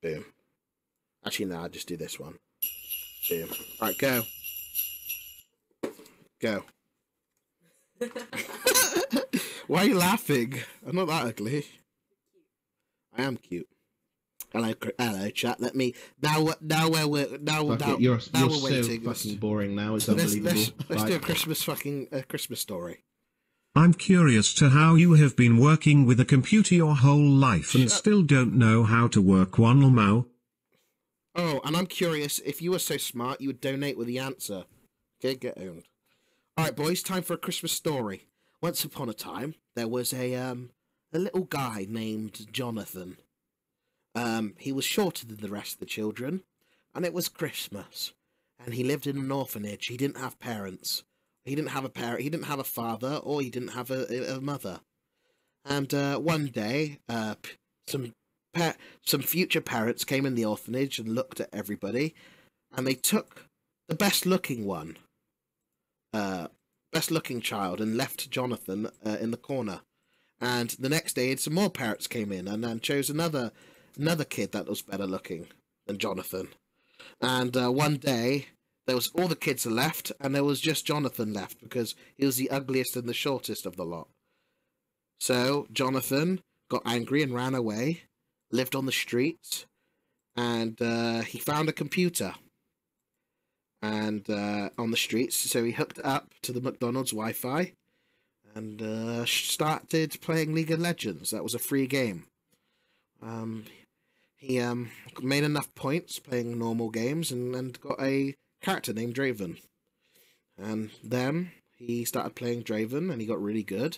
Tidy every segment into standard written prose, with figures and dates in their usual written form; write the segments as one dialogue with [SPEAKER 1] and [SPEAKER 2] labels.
[SPEAKER 1] Boom. Actually, no, I'll just do this one. Boom. Alright, go. Go. Why are you laughing? I'm not that ugly. I am cute. Hello, chat. Let me now. We're waiting.
[SPEAKER 2] You're so fucking boring now. It's unbelievable.
[SPEAKER 1] Let's do a Christmas story.
[SPEAKER 3] I'm curious to how you have been working with a computer your whole life and still don't know how to work one, Mo.
[SPEAKER 1] Oh, and I'm curious, if you were so smart, you would donate with the answer. Okay, get owned. Alright, boys, time for a Christmas story. Once upon a time, there was a little guy named Jonathan. He was shorter than the rest of the children, and it was Christmas. And he lived in an orphanage. He didn't have parents. He didn't have a parent. He didn't have a father, or he didn't have a mother. And one day, some future parents came in the orphanage and looked at everybody, and they took the best-looking one, best-looking child, and left Jonathan in the corner. And the next day, some more parents came in and then chose another kid that was better looking than Jonathan. And one day, there was all the kids are left, and there was just Jonathan left because he was the ugliest and the shortest of the lot. So Jonathan got angry and ran away, lived on the streets, and he found a computer and on the streets. So he hooked it up to the McDonald's Wi-Fi and started playing League of Legends. That was a free game. He made enough points playing normal games and got a character named Draven. And then he started playing Draven and he got really good.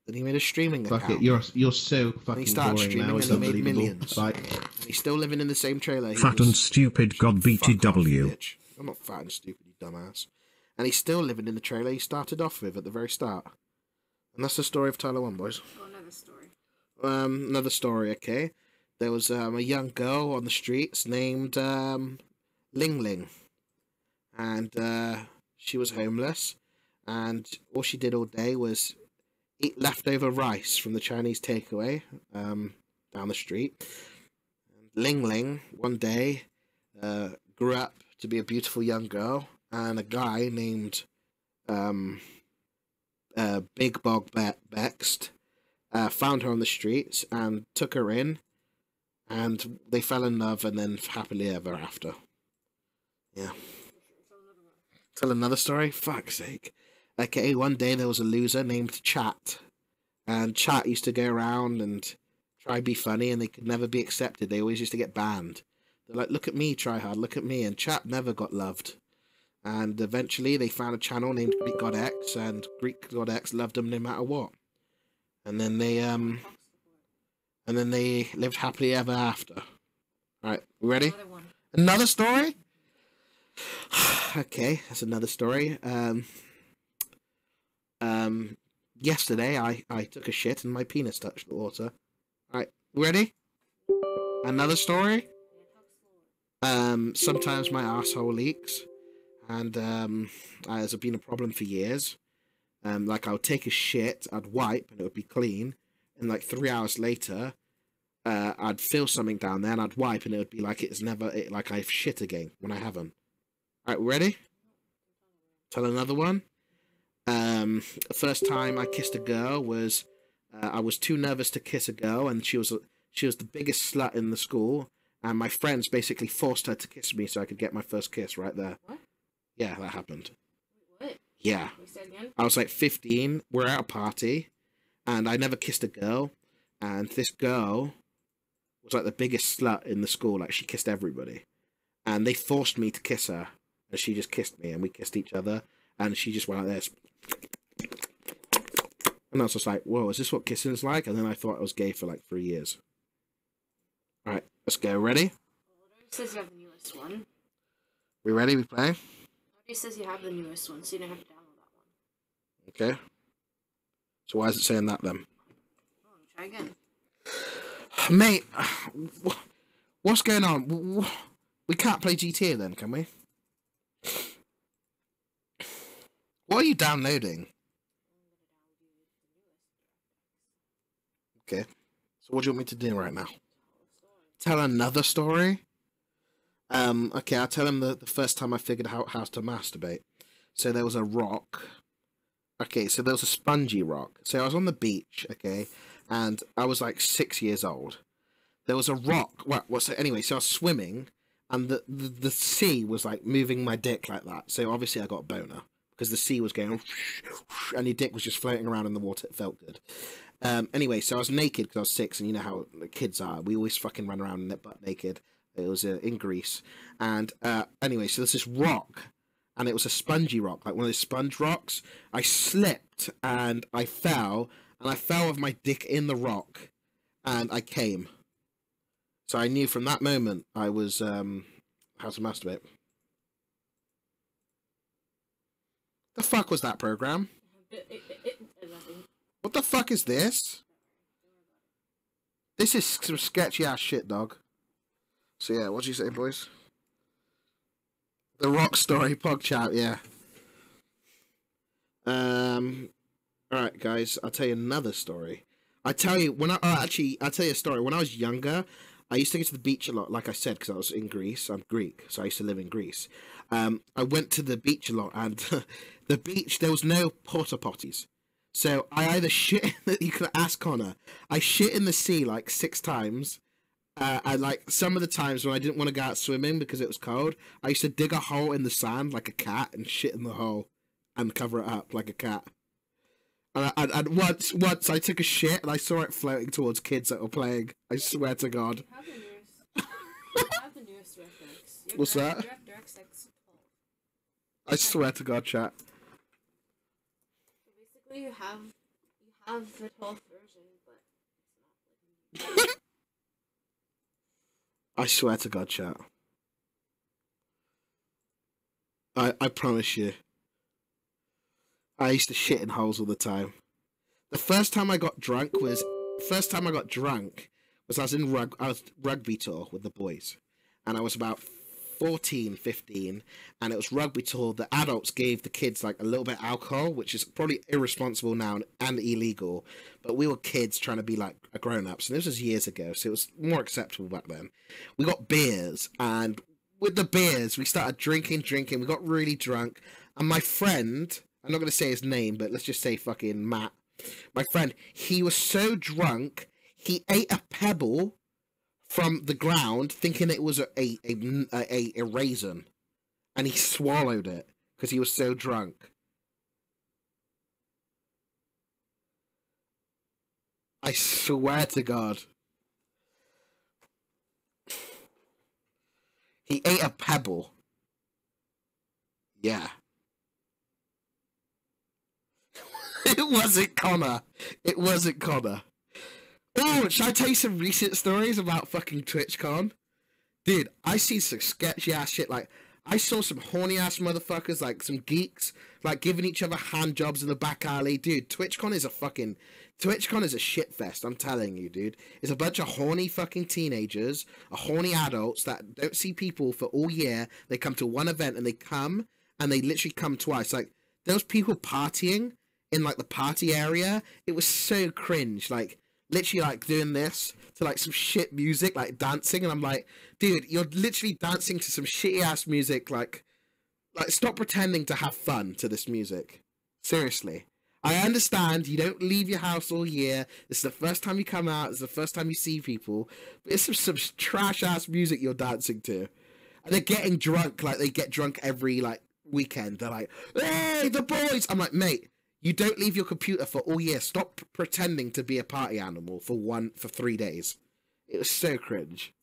[SPEAKER 1] Then he made a streaming account.
[SPEAKER 2] Fuck it, you're so fucking boring now. It's
[SPEAKER 1] and he made
[SPEAKER 2] unbelievable.
[SPEAKER 1] millions. And he's still living in the same trailer.
[SPEAKER 3] Fat and stupid God BTW.
[SPEAKER 1] I'm not fat and stupid, you dumbass. And he's still living in the trailer he started off with at the very start. And that's the story of TYLER1, boys.
[SPEAKER 4] Oh, another story.
[SPEAKER 1] Another story, okay. There was a young girl on the streets named Ling Ling. And she was homeless. And all she did all day was eat leftover rice from the Chinese takeaway down the street. And Ling Ling, one day, grew up to be a beautiful young girl. And a guy named Big Bog Bext found her on the streets and took her in. And they fell in love and then happily ever after. Yeah. Tell another story? Fuck's sake. Okay, one day there was a loser named Chat. And Chat used to go around and try to be funny and they could never be accepted. They always used to get banned. They're like, look at me, try hard, look at me. And Chat never got loved. And eventually they found a channel named Greekgodx and Greekgodx loved them no matter what. And then they lived happily ever after. Alright, we ready? Another story? Okay, that's another story. Yesterday I took a shit and my penis touched the water. Alright, ready? Another story? Sometimes my asshole leaks. And there's been a problem for years. Like I would take a shit, I'd wipe and it would be clean. And like 3 hours later, I'd feel something down there and I'd wipe and it would be like like I've shit again when I haven't. Alright, ready? Tell another one. The first time I kissed a girl was I was too nervous to kiss a girl, and she was the biggest slut in the school, and my friends basically forced her to kiss me so I could get my first kiss right there.
[SPEAKER 4] What?
[SPEAKER 1] Yeah, that happened.
[SPEAKER 4] What?
[SPEAKER 1] Yeah. I was like 15. We're at a party, and I never kissed a girl, and this girl was like the biggest slut in the school. Like she kissed everybody, and they forced me to kiss her, and she just kissed me, and we kissed each other, and she just went like this. And I was just like, whoa, is this what kissing is like? And then I thought I was gay for like 3 years. Alright, let's go. Ready?
[SPEAKER 4] It says you have the newest one.
[SPEAKER 1] We ready? We playing?
[SPEAKER 4] It says you have the newest one, so you don't have to download that one.
[SPEAKER 1] Okay. So why is it saying that then?
[SPEAKER 4] Oh, try again.
[SPEAKER 1] Mate, what's going on? We can't play GTA then, can we? What are you downloading? Okay. So what do you want me to do right now? tell another story. Okay, I'll tell him the first time I figured out how to masturbate. So there was a rock. Okay, so there was a spongy rock. So I was on the beach, okay, and I was like 6 years old. There was a rock. Anyway, so I was swimming, and the sea was like moving my dick like that. So obviously I got a boner because the sea was going, and your dick was just floating around in the water. It felt good. Anyway, so I was naked because I was 6, and you know how the kids are. We always fucking run around in it butt naked. It was in Greece, and anyway, so there's this rock, and it was a spongy rock, like one of those sponge rocks. I slipped and I fell with my dick in the rock, and I came. So I knew from that moment I was how to masturbate. The fuck was that program? What the fuck is this? This is some sketchy ass shit, dog. So yeah, what do you say, boys? The rock story, PogChat, yeah. Alright, guys, I'll tell you another story. I'll tell you a story. When I was younger, I used to go to the beach a lot, like I said, because I was in Greece. I'm Greek, so I used to live in Greece. I went to the beach a lot, and the beach, there was no porta potties. So I either shit, you can ask Connor, I shit in the sea like 6 times. And like some of the times when I didn't want to go out swimming because it was cold, I used to dig a hole in the sand like a cat and shit in the hole and cover it up like a cat. And once I took a shit and I saw it floating towards kids that were playing. I swear to God.
[SPEAKER 4] You have the newest reference.
[SPEAKER 1] What's that? I swear to God, chat.
[SPEAKER 4] So basically, you have the 12th version, but it's not like.
[SPEAKER 1] I swear to God, chat. I promise you. I used to shit in holes all the time. The first time I got drunk was I was in rugby tour with the boys, and I was about 14, 15, and it was rugby tour. The adults gave the kids like a little bit of alcohol, which is probably irresponsible now and illegal, but we were kids trying to be like grown-ups, and this was years ago, so it was more acceptable back then. We got beers, and with the beers we started drinking, we got really drunk, and my friend, I'm not going to say his name, but let's just say fucking Matt, my friend, he was so drunk he ate a pebble from the ground, thinking it was a raisin, and he swallowed it because he was so drunk. I swear to God, he ate a pebble. Yeah. It wasn't Connor. It wasn't Connor. Oh, should I tell you some recent stories about fucking TwitchCon? Dude, I see some sketchy ass shit. Like, I saw some horny ass motherfuckers, like some geeks, like giving each other hand jobs in the back alley. Dude, TwitchCon is a shit fest. I'm telling you, dude. It's a bunch of horny fucking teenagers, horny adults that don't see people for all year. They come to one event and they literally come twice. Like, there was people partying in like the party area. It was so cringe. Like, literally like doing this to like some shit music, like dancing, and I'm like, dude, you're literally dancing to some shitty ass music. Like stop pretending to have fun to this music. Seriously, I understand you don't leave your house all year. This is the first time you come out. It's the first time you see people. But it's some trash ass music you're dancing to, and they're getting drunk. Like, they get drunk every like weekend. They're like, hey, the boys. I'm like, mate, you don't leave your computer for all year. Stop pretending to be a party animal for 3 days. It was so cringe.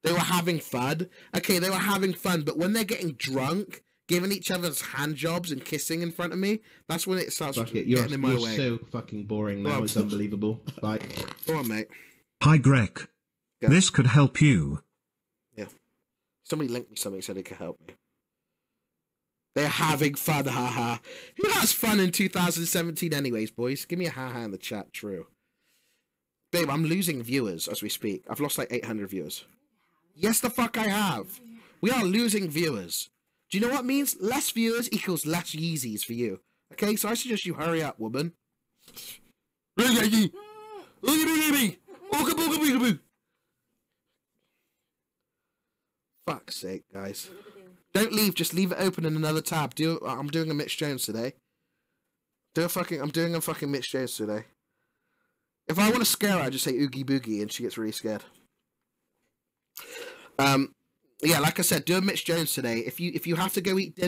[SPEAKER 1] They were having fun. Okay, they were having fun, but when they're getting drunk, giving each other's hand jobs and kissing in front of me, that's when it starts getting in my way.
[SPEAKER 2] You're so fucking boring now. It's unbelievable. Like,
[SPEAKER 1] go on, mate.
[SPEAKER 3] Hi, Greg.
[SPEAKER 1] Go.
[SPEAKER 3] This could help you.
[SPEAKER 1] Yeah. Somebody linked me something, said it could help me. They're having fun, haha. Who has fun in 2017 anyways, boys? Give me a haha in the chat, true. Babe, I'm losing viewers as we speak. I've lost like 800 viewers. Yes, the fuck I have. We are losing viewers. Do you know what it means? Less viewers equals less Yeezys for you. Okay, so I suggest you hurry up, woman. Fuck's sake, guys. Don't leave, just leave it open in another tab. I'm doing a Mitch Jones today. I'm doing a fucking Mitch Jones today. If I want to scare her, I just say Oogie Boogie and she gets really scared. Yeah, like I said, do a Mitch Jones today. If you have to go eat dinner